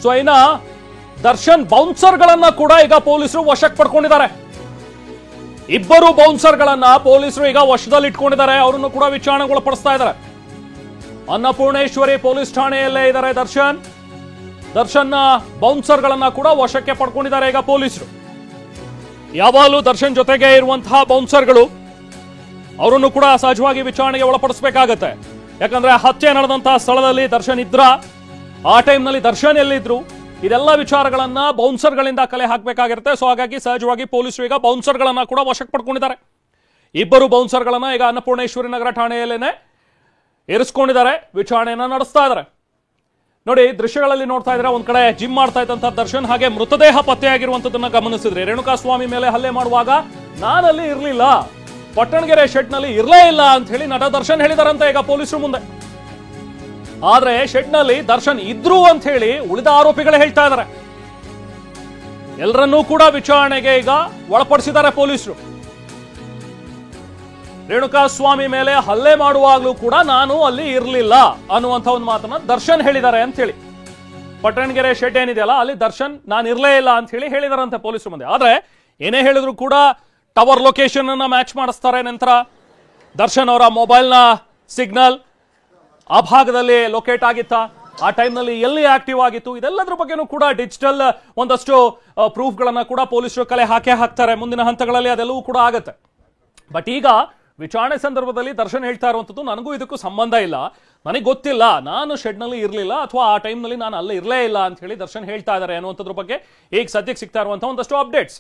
So ಇನ್ನ Darshan bouncer ಗಳನ್ನ ಕೂಡ ಈಗ ಪೊಲೀಸರು ವಶಕ್ಕೆ ಪಡ್ಕೊಂಡಿದ್ದಾರೆ. ಇಬ್ಬರು ಬೌನ್ಸರ್ ಗಳನ್ನ ಪೊಲೀಸರು ಈಗ ವಶದಲ್ಲಿ ಇಟ್ಕೊಂಡಿದ್ದಾರೆ. ಅವರನ್ನು ಕೂಡ ವಿಚಾರಣೆಗೊಳಪಡಿಸ್ತಾ ಇದ್ದಾರೆ. ಅನ್ನಪೂರ್ಣೇಶ್ವರಿ ಪೊಲೀಸ್ ಠಾಣೆಯಲ್ಲೇ ಇದ್ದಾರೆ ದರ್ಶನ್ ಬೌನ್ಸರ್ ಗಳನ್ನ ಕೂಡ ವಶಕ್ಕೆ ಪಡ್ಕೊಂಡಿದ್ದಾರೆ ಈಗ ಪೊಲೀಸರು. ಯಾವಾಗಲೂ ದರ್ಶನ್ ಜೊತೆಗೆ ಇರುವಂತಹ ಬೌನ್ಸರ್ಗಳು ಅವರನ್ನು ಕೂಡ ಸಹಜವಾಗಿ ವಿಚಾರಣೆಗೆ ಒಳಪಡಿಸಬೇಕಾಗತ್ತೆ. ಯಾಕಂದ್ರೆ ಹತ್ಯೆ ನಡೆದಂತಹ ಸ್ಥಳದಲ್ಲಿ ದರ್ಶನ್ ಇದ್ರ, ಆ ಟೈಮ್ನಲ್ಲಿ ದರ್ಶನ್ ಎಲ್ಲಿದ್ರು, ಇದೆಲ್ಲ ವಿಚಾರಗಳನ್ನ ಬೌನ್ಸರ್ಗಳಿಂದ ಕಲೆ ಹಾಕಬೇಕಾಗಿರುತ್ತೆ. ಸೊ ಹಾಗಾಗಿ ಸಹಜವಾಗಿ ಪೊಲೀಸರು ಈಗ ಬೌನ್ಸರ್ಗಳನ್ನ ಕೂಡ ವಶಕ್ಕೆ ಪಡ್ಕೊಂಡಿದ್ದಾರೆ. ಇಬ್ಬರು ಬೌನ್ಸರ್ಗಳನ್ನ ಈಗ ಅನ್ನಪೂರ್ಣೇಶ್ವರಿ ನಗರ ಠಾಣೆಯಲ್ಲೇನೆ ಇರಿಸ್ಕೊಂಡಿದ್ದಾರೆ, ವಿಚಾರಣೆಯನ್ನ ನಡೆಸ್ತಾ ಇದ್ದಾರೆ. ನೋಡಿ, ದೃಶ್ಯಗಳಲ್ಲಿ ನೋಡ್ತಾ ಇದ್ರೆ ಒಂದ್ ಕಡೆ ಜಿಮ್ ಮಾಡ್ತಾ ಇದ್ದಂತ ದರ್ಶನ್ ಹಾಗೆ ಮೃತದೇಹ ಪತ್ತೆಯಾಗಿರುವಂತದನ್ನ ಗಮನಿಸಿದ್ರಿ. ರೇಣುಕಾಸ್ವಾಮಿ ಮೇಲೆ ಹಲ್ಲೆ ಮಾಡುವಾಗ ನಾನಲ್ಲಿ ಇರ್ಲಿಲ್ಲ, ಪಟ್ಟಣಗೆರೆ ಶೆಡ್ ನಲ್ಲಿ ಇರ್ಲೇ ಇಲ್ಲ ಅಂತ ಹೇಳಿ ನಟ ದರ್ಶನ್ ಹೇಳಿದಾರಂತೆ ಈಗ ಪೊಲೀಸರು ಮುಂದೆ. ಆದ್ರೆ ಶೆಡ್ ನಲ್ಲಿ ದರ್ಶನ್ ಇದ್ರು ಅಂತ ಹೇಳಿ ಉಳಿದ ಆರೋಪಿಗಳೇ ಹೇಳ್ತಾ ಇದ್ದಾರೆ. ಎಲ್ಲರನ್ನೂ ಕೂಡ ವಿಚಾರಣೆಗೆ ಈಗ ಒಳಪಡಿಸಿದ್ದಾರೆ ಪೊಲೀಸರು. ರೇಣುಕಾಸ್ವಾಮಿ ಮೇಲೆ ಹಲ್ಲೆ ಮಾಡುವಾಗ್ಲೂ ಕೂಡ ನಾನು ಅಲ್ಲಿ ಇರ್ಲಿಲ್ಲ ಅನ್ನುವಂಥ ಒಂದು ಮಾತನ್ನ ದರ್ಶನ್ ಹೇಳಿದ್ದಾರೆ ಅಂತ ಹೇಳಿ, ಪಟ್ಟಣಗೆರೆ ಶೆಡ್ ಏನಿದೆಯಲ್ಲ ಅಲ್ಲಿ ದರ್ಶನ್ ನಾನು ಇರ್ಲೇ ಇಲ್ಲ ಅಂತ ಹೇಳಿ ಹೇಳಿದಾರಂತೆ ಪೊಲೀಸರು ಮುಂದೆ. ಆದ್ರೆ ಏನೇ ಹೇಳಿದ್ರು ಕೂಡ ಟವರ್ ಲೊಕೇಶನ್ ಅನ್ನ ಮ್ಯಾಚ್ ಮಾಡಿಸ್ತಾರೆ. ನಂತರ ದರ್ಶನ್ ಅವರ ಮೊಬೈಲ್ನ ಸಿಗ್ನಲ್ ಆ ಭಾಗದಲ್ಲಿ ಲೊಕೇಟ್ ಆಗಿತ್ತಾ, ಆ ಟೈಮ್ನಲ್ಲಿ ಎಲ್ಲಿ ಆಕ್ಟಿವ್ ಆಗಿತ್ತು, ಇದೆಲ್ಲದ್ರ ಬಗ್ಗೆನೂ ಕೂಡ ಡಿಜಿಟಲ್ ಒಂದಷ್ಟು ಪ್ರೂಫ್ಗಳನ್ನ ಕೂಡ ಪೊಲೀಸರು ಕಲೆ ಹಾಕ್ತಾರೆ. ಮುಂದಿನ ಹಂತಗಳಲ್ಲಿ ಅದೆಲ್ಲವೂ ಕೂಡ ಆಗತ್ತೆ. ಬಟ್ ಈಗ ವಿಚಾರಣೆ ಸಂದರ್ಭದಲ್ಲಿ ದರ್ಶನ್ ಹೇಳ್ತಾ ಇರುವಂಥದ್ದು ನನಗೂ ಇದಕ್ಕೂ ಸಂಬಂಧ ಇಲ್ಲ, ನನಗೆ ಗೊತ್ತಿಲ್ಲ, ನಾನು ಶೆಡ್ನಲ್ಲಿ ಇರಲಿಲ್ಲ ಅಥವಾ ಆ ಟೈಮ್ನಲ್ಲಿ ನಾನು ಅಲ್ಲೇ ಇರಲೇ ಇಲ್ಲ ಅಂತ ಹೇಳಿ ದರ್ಶನ್ ಹೇಳ್ತಾ ಇದ್ದಾರೆ ಅನ್ನುವಂಥದ್ರ ಬಗ್ಗೆ ಈಗ ಸದ್ಯಕ್ಕೆ ಸಿಗ್ತಾ ಇರುವಂತಹ ಒಂದಷ್ಟು ಅಪ್ಡೇಟ್ಸ್.